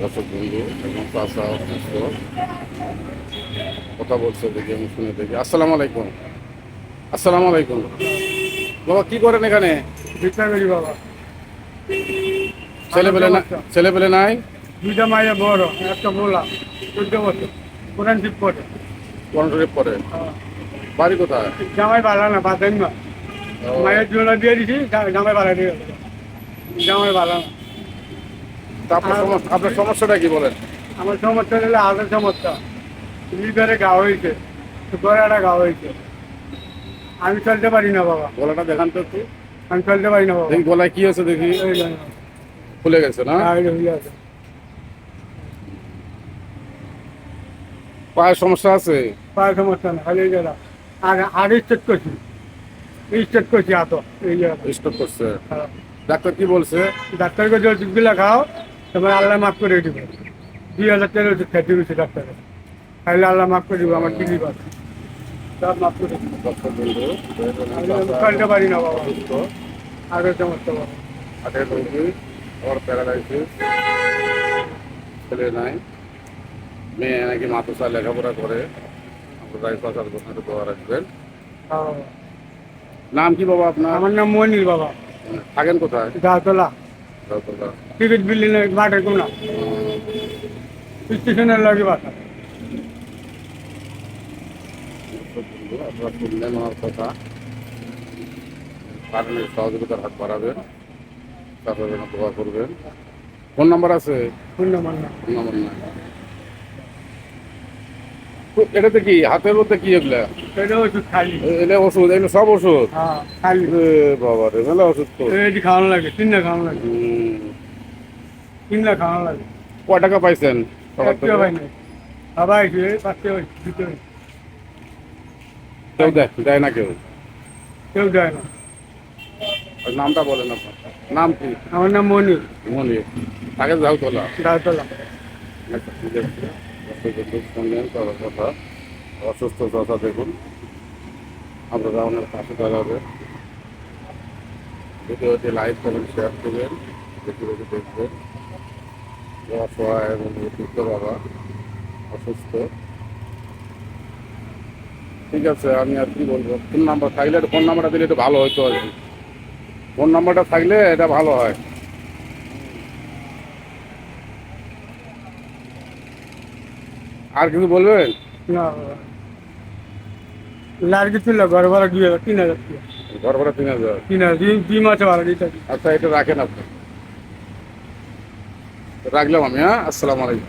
দর্শক বন্ধু এবং চাষা অসুস্থ কথা বলছে, দেখি আমি শুনে দেখি। আসসালামু আলাইকুম। আসসালামু আলাইকুম বাবা, কি করেন এখানে? ভিক্ষা করি বাবা। ছেলেপেলে না? ছেলেপেলে নাই? দুইটা মায়ের বড়, একটা বোলা 14 বছর, কোরআন শিব করে। কন্ট্রোলে পড়ে। বাড়ি কোথায়? জামাই বালা না, বাদেন না। ও, মায়ের জন্য দিয়ে দিছি, জামাই বালা দিয়ে গেছে। জামাই বালা না। তা আপনার সমস্যাটা কি বলেন? আমার সমস্যা হলে হাতের সমস্যা, লিভারে ঘা হয়েছে, গলাটা ঘা হয়েছে। আমি চলতে পারি না বাবা, গলাটা দেখান তো একটু। আমি চলতে পারি না বাবা। দেখি গলায় কি আছে দেখি। এই জন্য। খুলে গেছে না? এই যে হয়ে আছে। পায়ের সমস্যা আছে? পায়ের সমস্যা না, খালি এই জায়গা। আর স্টেট করছি, স্টেট করছি হাত, এই জায়গা। স্টক করছে। ডাক্তার কি বলছে? ডাক্তারকে যে ওষুধগুলো খাও, তোমার আল্লাহ মাফ করে দিবে। 2000 টাকার ওষুধ খাইতে গেছে ডাক্তারে, খাইলে আল্লাহ মাফ করে দিবে। আমার দিদি পাচ্ছে, সব মাফ করে দিবে। দর্শক বন্ধু, আমি চলতে পারি না বাবা, অসুস্থ, আরো সমস্যা বাবা। হাটের রোগী, আবার প্যারালাইসিস, ছেলে নাই, মেয়ে নাকি মাদ্রাসায় লেখাপড়া করে। আমরা রাইফাসার জন্য একটু দোয়া রাখবেন। হ্যাঁ বাবা। নাম কি বাবা আপনার? আমার নাম মনির বাবা, থাকেন কোথায়? গাছতলা, দর্শক টিকিট বিল্ডিং মাঠের কোনা, স্টেশনের লগে বাসা। বন্ধু, আপনারা শুনলেন আমার কথা। কারণের সহযোগিতার হাত বাড়াবেন, তারপরে যেন দোয়া করবেন। ফোন নাম্বার আছে? শূন্য মান্না। ফোন নাম্বার নাই। তো এটাতে কি হাতের মধ্যে কি এগুলা? এটা ওষুধ খালি। এগুলো ওষুধ? এগুলো সব ওষুধ? হ্যাঁ খালি। এ বাবা রে, মেলা ওষুধ তো। এটি খাওয়ানো লাগে, 3 খাওয়ানো লাগে, হুম। 3 খাওয়ানো লাগে। কয় টাকা পাইছেন সবার থেকে? একটিও ভাই নাই বাবা, এসে 5 টাকা দিতে হয়। কেউ দেয় না কেউ? কেউ দেয় না। আর নামটা বলেন আপনার। নাম কি? আমার নাম মনির, মনি। তাকে যাও তোলা। গাছতলা। আচ্ছা, ঠিক আছে। দর্শক শুনলেন তার কথা। অসুস্থ কথা দেখুন, আপনারা ওনার পাশে দাঁড়াবে। ভিডিওটি লাইক করবেন, শেয়ার করবেন, দেখে দেখে দেখবেন। অসহায় এবং বৃদ্ধ বাবা, অসুস্থ। ঠিক আছে, আমি আর কি বলবো। ফোন নাম্বার থাকলে, ফোন নাম্বারটা দিলে একটু ভালো হতো আর কি। ফোন নাম্বারটা থাকলে এটা ভালো হয়। আর কিছু বলবেন? না বাবা, লার কিছু না, ঘর ভাড়া 2000, 3000 টাকা। ঘর ভাড়া 3000? 3000, 2 মাসে ভাড়া দিতে হবে। আচ্ছা, এটা রাখেন আপনি। রাখলাম আমি। হ্যাঁ, আসসালামু আলাইকুম।